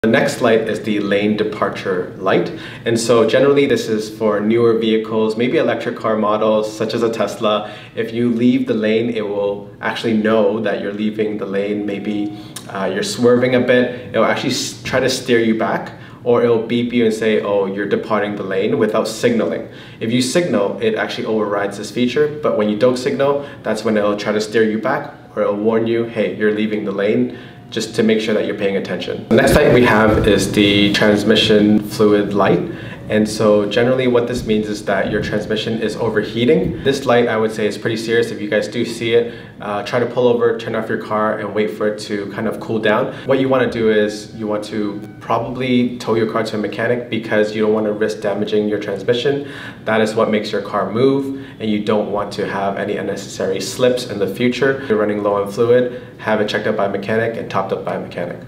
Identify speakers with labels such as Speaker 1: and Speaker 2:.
Speaker 1: The next light is the lane departure light. And so generally this is for newer vehicles, maybe electric car models such as a Tesla. If you leave the lane, it will actually know that you're leaving the lane. Maybe you're swerving a bit. It'll actually try to steer you back, or it'll beep you and say, oh, you're departing the lane without signaling. If you signal, it actually overrides this feature, but when you don't signal, that's when it'll try to steer you back, or it'll warn you, hey, you're leaving the lane, just to make sure that you're paying attention. The next light we have is the transmission fluid light. And so generally what this means is that your transmission is overheating. This light, I would say, is pretty serious. If you guys do see it, try to pull over, turn off your car, and wait for it to kind of cool down. What you want to do is you want to probably tow your car to a mechanic because you don't want to risk damaging your transmission. That is what makes your car move, and you don't want to have any unnecessary slips in the future. If you're running low on fluid, have it checked out by a mechanic and topped up by a mechanic.